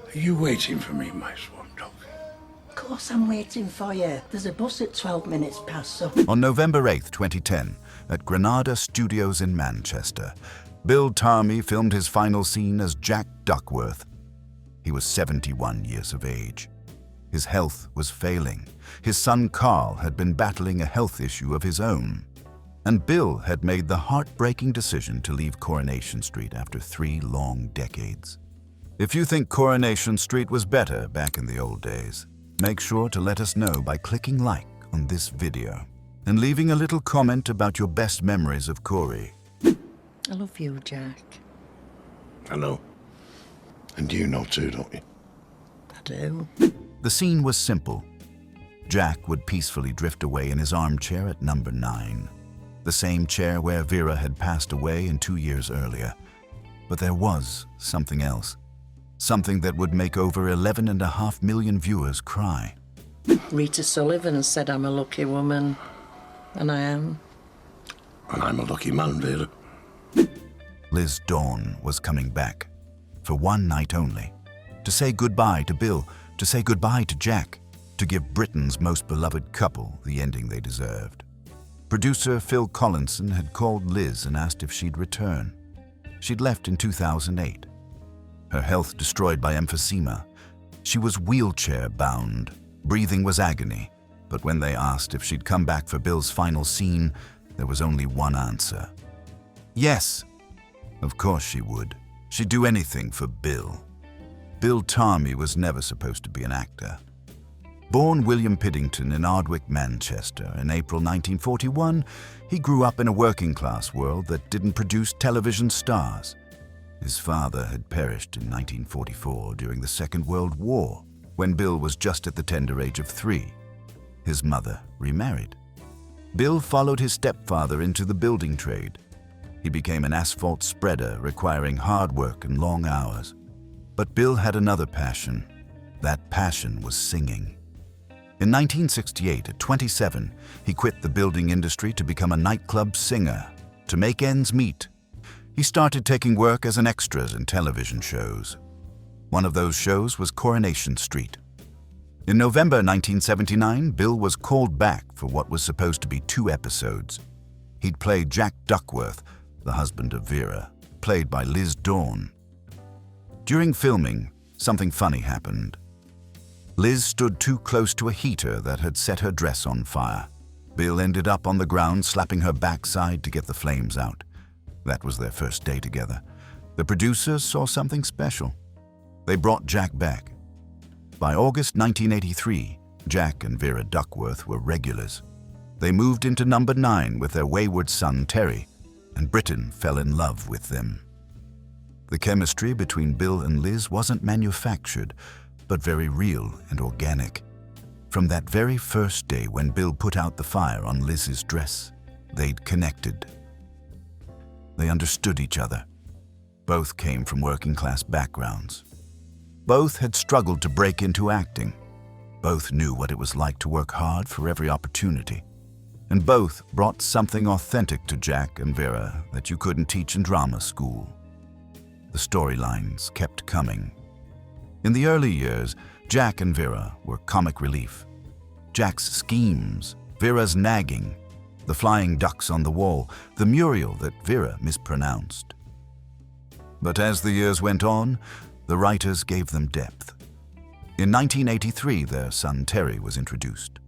Are you waiting for me, my swan dog? Of course I'm waiting for you. There's a bus at 12 minutes past, so... On November 8, 2010, at Granada Studios in Manchester, Bill Tarmey filmed his final scene as Jack Duckworth. He was 71 years of age. His health was failing. His son Carl had been battling a health issue of his own. And Bill had made the heartbreaking decision to leave Coronation Street after 3 long decades. If you think Coronation Street was better back in the old days, make sure to let us know by clicking like on this video and leaving a little comment about your best memories of Corey. I love you, Jack. I know. And you know too, don't you? I do. The scene was simple. Jack would peacefully drift away in his armchair at number 9, the same chair where Vera had passed away 2 years earlier. But there was something else. Something that would make over 11.5 million viewers cry. Rita Sullivan said I'm a lucky woman. And I am. And I'm a lucky man, Vera. Liz Dawn was coming back. For one night only. To say goodbye to Bill. To say goodbye to Jack. To give Britain's most beloved couple the ending they deserved. Producer Phil Collinson had called Liz and asked if she'd return. She'd left in 2008. Her health destroyed by emphysema. She was wheelchair-bound. Breathing was agony. But when they asked if she'd come back for Bill's final scene, there was only one answer. Yes, of course she would. She'd do anything for Bill. Bill Tarmey was never supposed to be an actor. Born William Piddington in Ardwick, Manchester, in April 1941, he grew up in a working-class world that didn't produce television stars. His father had perished in 1944 during the Second World War, when Bill was just at the tender age of 3. His mother remarried. Bill followed his stepfather into the building trade. He became an asphalt spreader, requiring hard work and long hours. But Bill had another passion. That passion was singing. In 1968, at 27, he quit the building industry to become a nightclub singer. To make ends meet, he started taking work as an extra in television shows. One of those shows was Coronation Street. In November 1979, Bill was called back for what was supposed to be 2 episodes. He'd play Jack Duckworth, the husband of Vera, played by Liz Dawn. During filming, something funny happened. Liz stood too close to a heater that had set her dress on fire. Bill ended up on the ground slapping her backside to get the flames out. That was their first day together. The producers saw something special. They brought Jack back. By August 1983, Jack and Vera Duckworth were regulars. They moved into number 9 with their wayward son Terry, and Britain fell in love with them. The chemistry between Bill and Liz wasn't manufactured, but very real and organic. From that very first day when Bill put out the fire on Liz's dress, they'd connected. They understood each other. Both came from working-class backgrounds. Both had struggled to break into acting. Both knew what it was like to work hard for every opportunity. And both brought something authentic to Jack and Vera that you couldn't teach in drama school. The storylines kept coming. In the early years, Jack and Vera were comic relief. Jack's schemes, Vera's nagging, the flying ducks on the wall, the mural that Vera mispronounced. But as the years went on, the writers gave them depth. In 1983, their son Terry was introduced,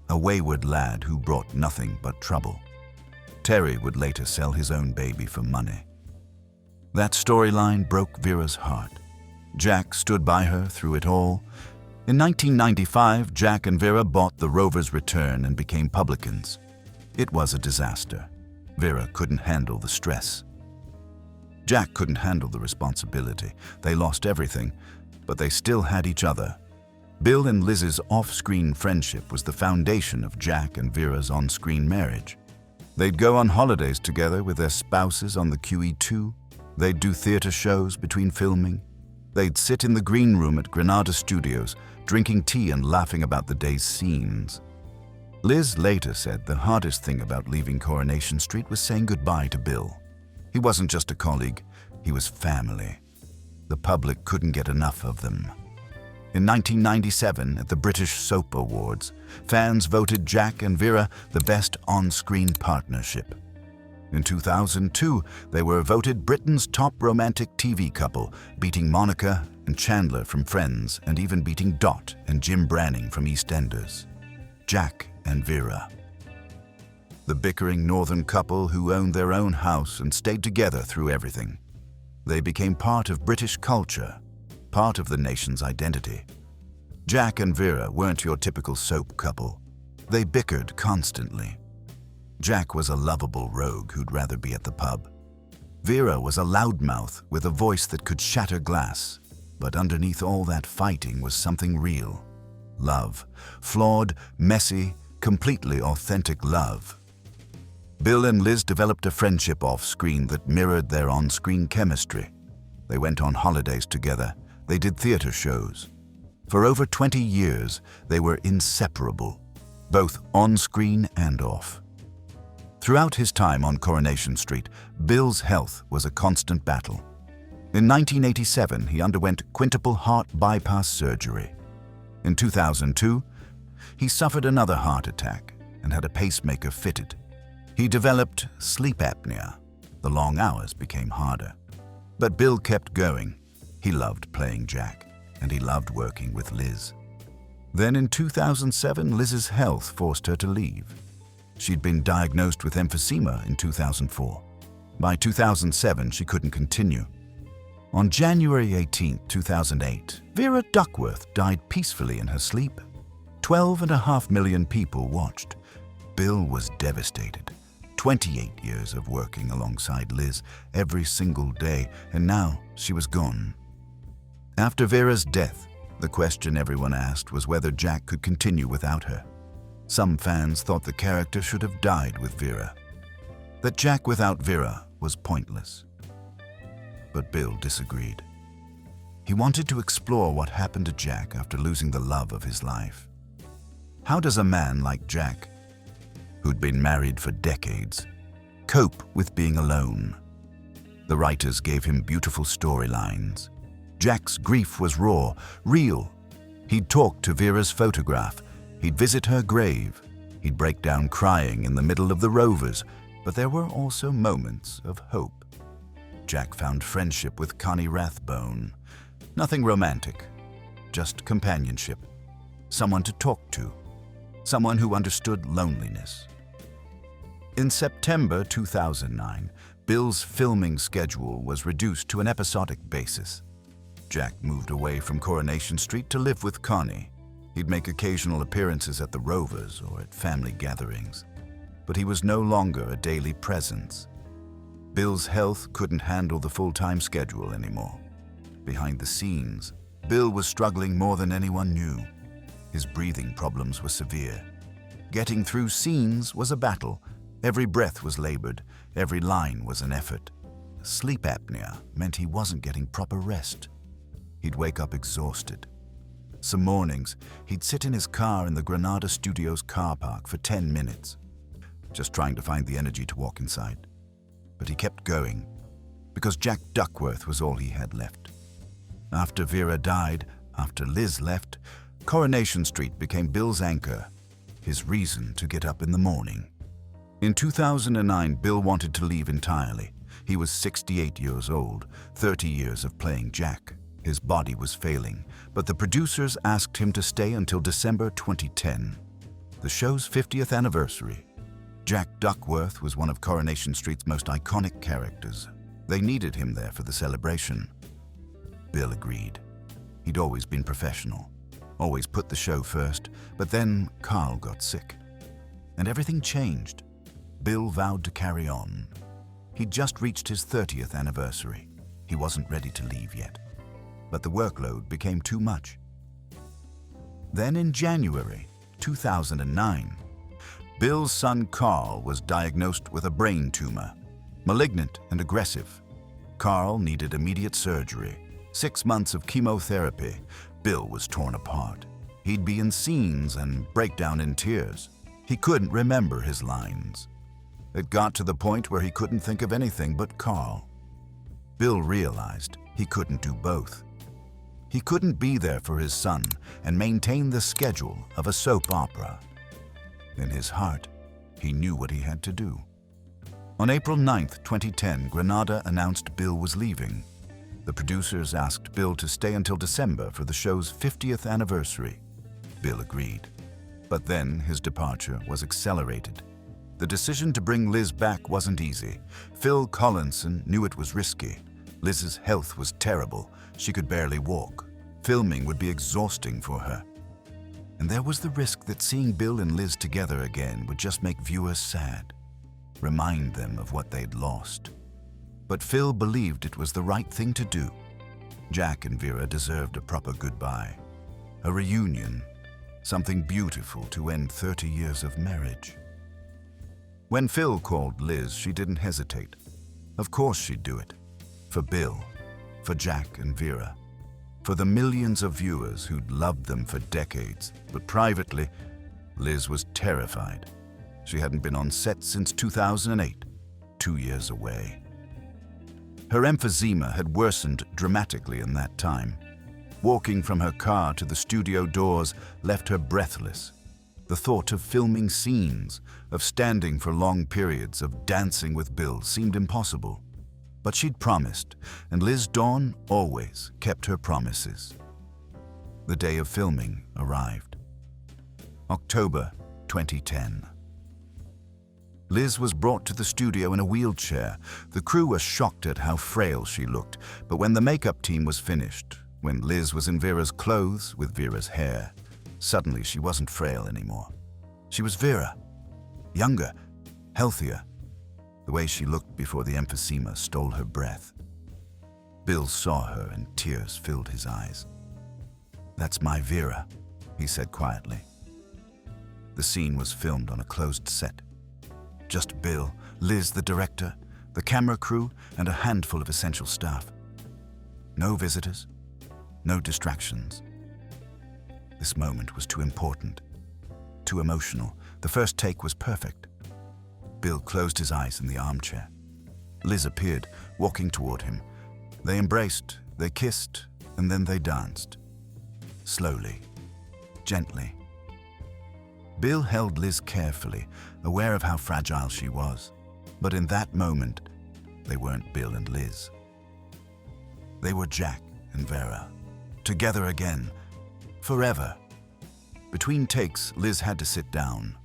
a wayward lad who brought nothing but trouble. Terry would later sell his own baby for money. That storyline broke Vera's heart. Jack stood by her through it all. In 1995, Jack and Vera bought The Rover's Return and became publicans. It was a disaster. Vera couldn't handle the stress. Jack couldn't handle the responsibility. They lost everything, but they still had each other. Bill and Liz's off-screen friendship was the foundation of Jack and Vera's on-screen marriage. They'd go on holidays together with their spouses on the QE2. They'd do theater shows between filming. They'd sit in the green room at Granada Studios, drinking tea and laughing about the day's scenes. Liz later said the hardest thing about leaving Coronation Street was saying goodbye to Bill. He wasn't just a colleague, he was family. The public couldn't get enough of them. In 1997, at the British Soap Awards, fans voted Jack and Vera the best on-screen partnership. In 2002, they were voted Britain's top romantic TV couple, beating Monica and Chandler from Friends and even beating Dot and Jim Branning from EastEnders. Jack and Vera. The bickering northern couple who owned their own house and stayed together through everything. They became part of British culture, part of the nation's identity. Jack and Vera weren't your typical soap couple. They bickered constantly. Jack was a lovable rogue who'd rather be at the pub. Vera was a loudmouth with a voice that could shatter glass, but underneath all that fighting was something real. Love. Flawed, messy, completely authentic love. Bill and Liz developed a friendship off-screen that mirrored their on-screen chemistry. They went on holidays together. They did theater shows. For over 20 years, they were inseparable, both on-screen and off. Throughout his time on Coronation Street, Bill's health was a constant battle. In 1987, he underwent quintuple heart bypass surgery. In 2002, he suffered another heart attack and had a pacemaker fitted. He developed sleep apnea. The long hours became harder. But Bill kept going. He loved playing Jack, and he loved working with Liz. Then in 2007, Liz's health forced her to leave. She'd been diagnosed with emphysema in 2004. By 2007, she couldn't continue. On January 18, 2008, Vera Duckworth died peacefully in her sleep. 12.5 million people watched. Bill was devastated. 28 years of working alongside Liz every single day, and now she was gone. After Vera's death, the question everyone asked was whether Jack could continue without her. Some fans thought the character should have died with Vera, that Jack without Vera was pointless. But Bill disagreed. He wanted to explore what happened to Jack after losing the love of his life. How does a man like Jack, who'd been married for decades, cope with being alone? The writers gave him beautiful storylines. Jack's grief was raw, real. He'd talk to Vera's photograph. He'd visit her grave. He'd break down crying in the middle of the Rovers, but there were also moments of hope. Jack found friendship with Connie Rathbone. Nothing romantic, just companionship. Someone to talk to. Someone who understood loneliness. In September 2009, Bill's filming schedule was reduced to an episodic basis. Jack moved away from Coronation Street to live with Connie. He'd make occasional appearances at the Rovers or at family gatherings, but he was no longer a daily presence. Bill's health couldn't handle the full-time schedule anymore. Behind the scenes, Bill was struggling more than anyone knew. His breathing problems were severe. Getting through scenes was a battle. Every breath was labored. Every line was an effort. Sleep apnea meant he wasn't getting proper rest. He'd wake up exhausted. Some mornings, he'd sit in his car in the Granada Studios car park for 10 minutes, just trying to find the energy to walk inside. But he kept going, because Jack Duckworth was all he had left. After Vera died, after Liz left, Coronation Street became Bill's anchor, his reason to get up in the morning. In 2009, Bill wanted to leave entirely. He was 68 years old, 30 years of playing Jack. His body was failing, but the producers asked him to stay until December 2010, the show's 50th anniversary. Jack Duckworth was one of Coronation Street's most iconic characters. They needed him there for the celebration. Bill agreed. He'd always been professional, always put the show first, but then Carl got sick. And everything changed. Bill vowed to carry on. He'd just reached his 30th anniversary. He wasn't ready to leave yet. But the workload became too much. Then in January 2009, Bill's son Carl was diagnosed with a brain tumor, malignant and aggressive. Carl needed immediate surgery, 6 months of chemotherapy. Bill was torn apart. He'd be in scenes and break down in tears. He couldn't remember his lines. It got to the point where he couldn't think of anything but Carl. Bill realized he couldn't do both. He couldn't be there for his son and maintain the schedule of a soap opera. In his heart, he knew what he had to do. On April 9, 2010, Granada announced Bill was leaving. The producers asked Bill to stay until December for the show's 50th anniversary. Bill agreed. But then his departure was accelerated. The decision to bring Liz back wasn't easy. Phil Collinson knew it was risky. Liz's health was terrible. She could barely walk. Filming would be exhausting for her. And there was the risk that seeing Bill and Liz together again would just make viewers sad, remind them of what they'd lost. But Phil believed it was the right thing to do. Jack and Vera deserved a proper goodbye, a reunion, something beautiful to end 30 years of marriage. When Phil called Liz, she didn't hesitate. Of course she'd do it. For Bill, for Jack and Vera, for the millions of viewers who'd loved them for decades. But privately, Liz was terrified. She hadn't been on set since 2008, 2 years away. Her emphysema had worsened dramatically in that time. Walking from her car to the studio doors left her breathless. The thought of filming scenes, of standing for long periods, of dancing with Bill seemed impossible. But she'd promised, and Liz Dawn always kept her promises. The day of filming arrived. October 2010. Liz was brought to the studio in a wheelchair. The crew was shocked at how frail she looked, but when the makeup team was finished, when Liz was in Vera's clothes with Vera's hair, suddenly she wasn't frail anymore. She was Vera, younger, healthier. The way she looked before the emphysema stole her breath. Bill saw her and tears filled his eyes. "That's my Vera," he said quietly. The scene was filmed on a closed set. Just Bill, Liz the director, the camera crew, and a handful of essential staff. No visitors, no distractions. This moment was too important, too emotional. The first take was perfect. Bill closed his eyes in the armchair. Liz appeared, walking toward him. They embraced, they kissed, and then they danced. Slowly, gently. Bill held Liz carefully, aware of how fragile she was. But in that moment, they weren't Bill and Liz. They were Jack and Vera, together again, forever. Between takes, Liz had to sit down,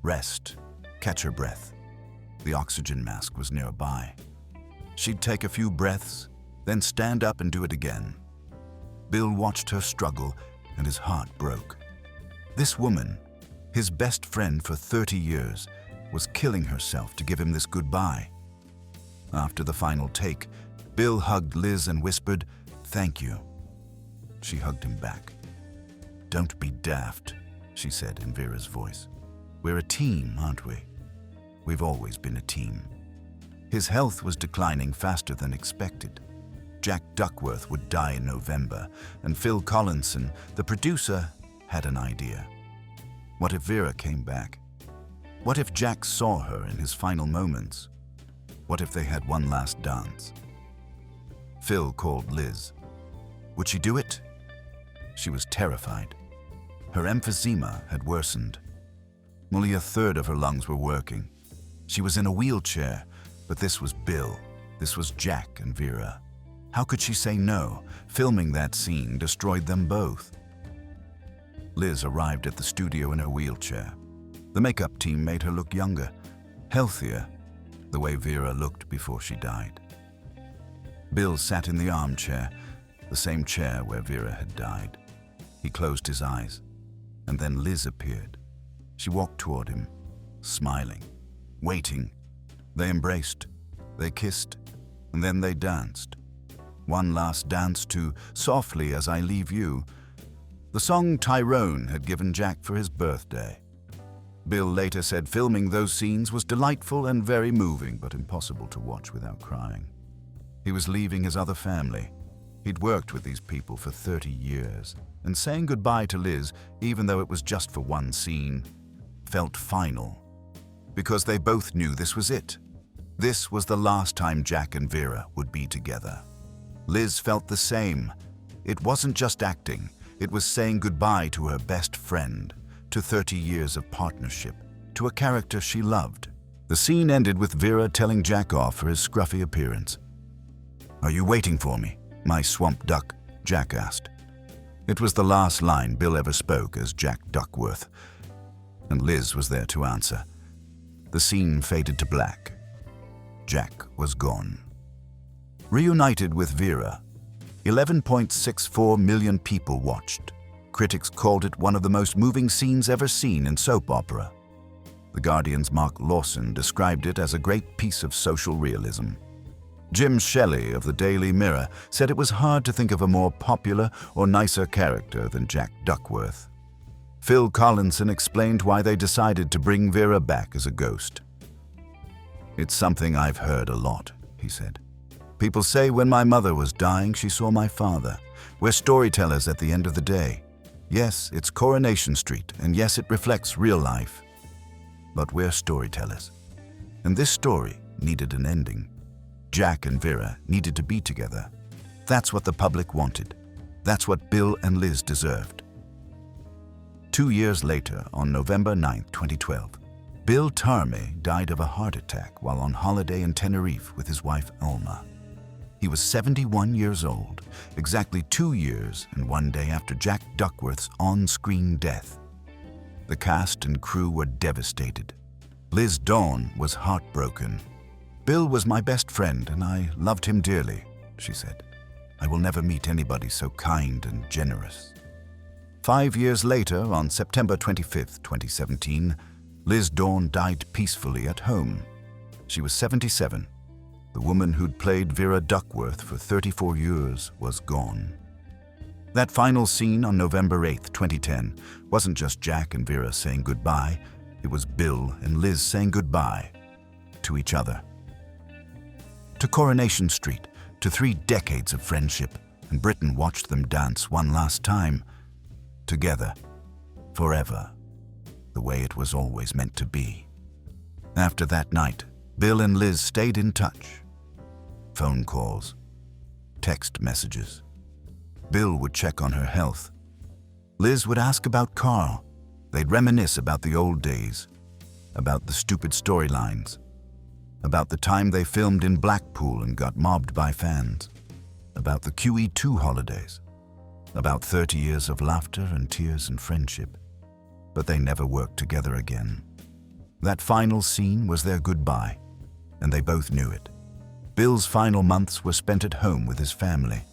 rest, catch her breath. The oxygen mask was nearby. She'd take a few breaths, then stand up and do it again. Bill watched her struggle, and his heart broke. This woman, his best friend for 30 years, was killing herself to give him this goodbye. After the final take, Bill hugged Liz and whispered, "Thank you." She hugged him back. "Don't be daft," she said in Vera's voice. "We're a team, aren't we? We've always been a team." His health was declining faster than expected. Jack Duckworth would die in November, and Phil Collinson, the producer, had an idea. What if Vera came back? What if Jack saw her in his final moments? What if they had one last dance? Phil called Liz. Would she do it? She was terrified. Her emphysema had worsened. Only a third of her lungs were working. She was in a wheelchair, but this was Bill. This was Jack and Vera. How could she say no? Filming that scene destroyed them both. Liz arrived at the studio in her wheelchair. The makeup team made her look younger, healthier, the way Vera looked before she died. Bill sat in the armchair, the same chair where Vera had died. He closed his eyes, and then Liz appeared. She walked toward him, smiling, waiting. They embraced, they kissed, and then they danced. One last dance to "Softly As I Leave You," the song Tyrone had given Jack for his birthday. Bill later said filming those scenes was delightful and very moving, but impossible to watch without crying. He was leaving his other family. He'd worked with these people for 30 years, and saying goodbye to Liz, even though it was just for one scene, felt final. Because they both knew this was it. This was the last time Jack and Vera would be together. Liz felt the same. It wasn't just acting, it was saying goodbye to her best friend, to 30 years of partnership, to a character she loved. The scene ended with Vera telling Jack off for his scruffy appearance. "Are you waiting for me, my swamp duck?" Jack asked. It was the last line Bill ever spoke as Jack Duckworth, and Liz was there to answer. The scene faded to black. Jack was gone. Reunited with Vera, 11.64 million people watched. Critics called it one of the most moving scenes ever seen in soap opera. The Guardian's Mark Lawson described it as a great piece of social realism. Jim Shelley of the Daily Mirror said it was hard to think of a more popular or nicer character than Jack Duckworth. Phil Collinson explained why they decided to bring Vera back as a ghost. "It's something I've heard a lot," he said. "People say when my mother was dying, she saw my father. We're storytellers at the end of the day. Yes, it's Coronation Street, and yes, it reflects real life. But we're storytellers. And this story needed an ending. Jack and Vera needed to be together. That's what the public wanted. That's what Bill and Liz deserved." 2 years later, on November 9, 2012, Bill Tarmey died of a heart attack while on holiday in Tenerife with his wife Alma. He was 71 years old, exactly 2 years and 1 day after Jack Duckworth's on-screen death. The cast and crew were devastated. Liz Dawn was heartbroken. "Bill was my best friend and I loved him dearly," she said. "I will never meet anybody so kind and generous." 5 years later, on September 25, 2017, Liz Dawn died peacefully at home. She was 77. The woman who'd played Vera Duckworth for 34 years was gone. That final scene on November 8, 2010, wasn't just Jack and Vera saying goodbye, it was Bill and Liz saying goodbye to each other. To Coronation Street, to 3 decades of friendship, and Britain watched them dance one last time, together, forever, the way it was always meant to be. After that night, Bill and Liz stayed in touch. Phone calls, text messages. Bill would check on her health. Liz would ask about Carl. They'd reminisce about the old days, about the stupid storylines, about the time they filmed in Blackpool and got mobbed by fans, about the QE2 holidays, about 30 years of laughter and tears and friendship. But they never worked together again. That final scene was their goodbye, and they both knew it. Bill's final months were spent at home with his family.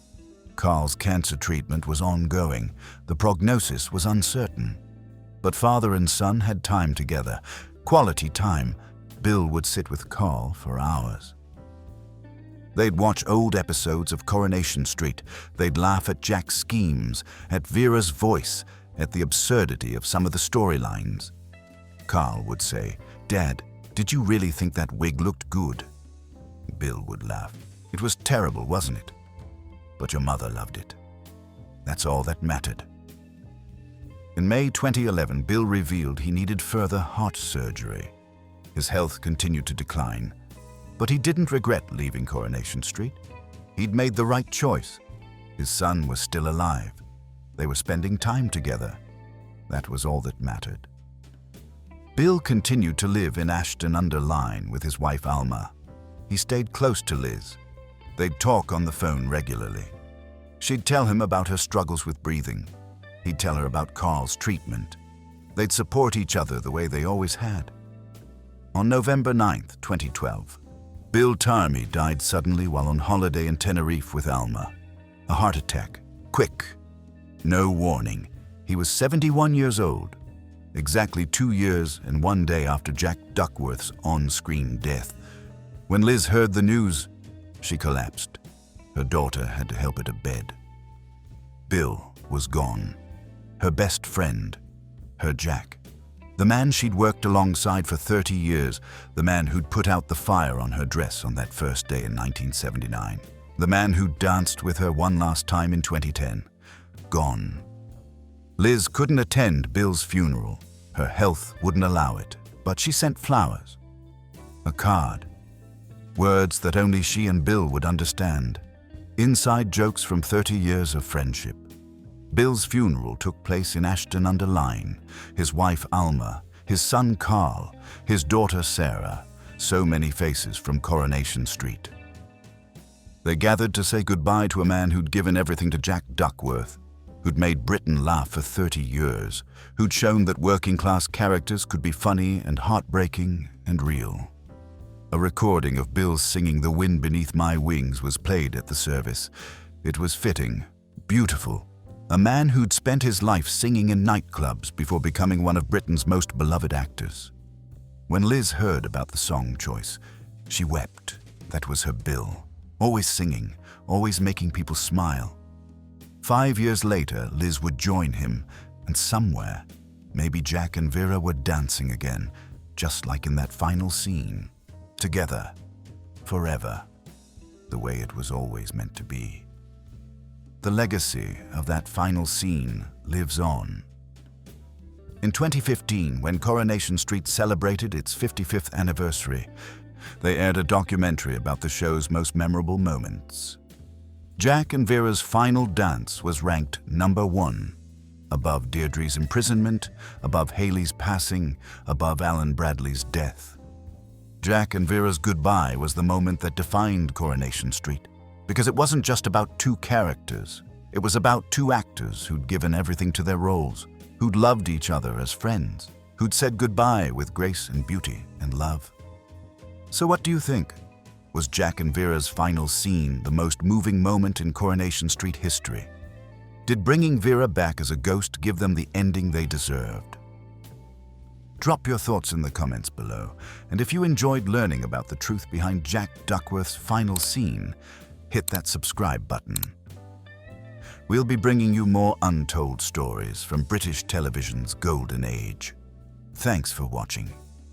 Carl's cancer treatment was ongoing. The prognosis was uncertain. But father and son had time together, quality time. Bill would sit with Carl for hours. They'd watch old episodes of Coronation Street. They'd laugh at Jack's schemes, at Vera's voice, at the absurdity of some of the storylines. Carl would say, "Dad, did you really think that wig looked good?" Bill would laugh. "It was terrible, wasn't it? But your mother loved it. That's all that mattered." In May 2011, Bill revealed he needed further heart surgery. His health continued to decline, but he didn't regret leaving Coronation Street. He'd made the right choice. His son was still alive. They were spending time together. That was all that mattered. Bill continued to live in Ashton-under-Lyne with his wife Alma. He stayed close to Liz. They'd talk on the phone regularly. She'd tell him about her struggles with breathing. He'd tell her about Carl's treatment. They'd support each other the way they always had. On November 9, 2012, Bill Tarmey died suddenly while on holiday in Tenerife with Alma. A heart attack. Quick. No warning. He was 71 years old. Exactly 2 years and 1 day after Jack Duckworth's on-screen death. When Liz heard the news, she collapsed. Her daughter had to help her to bed. Bill was gone. Her best friend. Her Jack. The man she'd worked alongside for 30 years. The man who'd put out the fire on her dress on that first day in 1979. The man who danced with her one last time in 2010. Gone. Liz couldn't attend Bill's funeral. Her health wouldn't allow it, but she sent flowers. A card. Words that only she and Bill would understand. Inside jokes from 30 years of friendship. Bill's funeral took place in Ashton-under-Lyne. His wife Alma, his son Carl, his daughter Sarah, so many faces from Coronation Street. They gathered to say goodbye to a man who'd given everything to Jack Duckworth, who'd made Britain laugh for 30 years, who'd shown that working-class characters could be funny and heartbreaking and real. A recording of Bill's singing "The Wind Beneath My Wings" was played at the service. It was fitting, beautiful. A man who'd spent his life singing in nightclubs before becoming one of Britain's most beloved actors. When Liz heard about the song choice, she wept. That was her Bill. Always singing, always making people smile. 5 years later, Liz would join him, and somewhere, maybe Jack and Vera were dancing again, just like in that final scene. Together, forever, the way it was always meant to be. The legacy of that final scene lives on. In 2015, when Coronation Street celebrated its 55th anniversary, they aired a documentary about the show's most memorable moments. Jack and Vera's final dance was ranked #1, above Deirdre's imprisonment, above Haley's passing, above Alan Bradley's death. Jack and Vera's goodbye was the moment that defined Coronation Street, because it wasn't just about two characters. It was about two actors who'd given everything to their roles, who'd loved each other as friends, who'd said goodbye with grace and beauty and love. So what do you think? Was Jack and Vera's final scene the most moving moment in Coronation Street history? Did bringing Vera back as a ghost give them the ending they deserved? Drop your thoughts in the comments below, and if you enjoyed learning about the truth behind Jack Duckworth's final scene, hit that subscribe button. We'll be bringing you more untold stories from British television's golden age. Thanks for watching.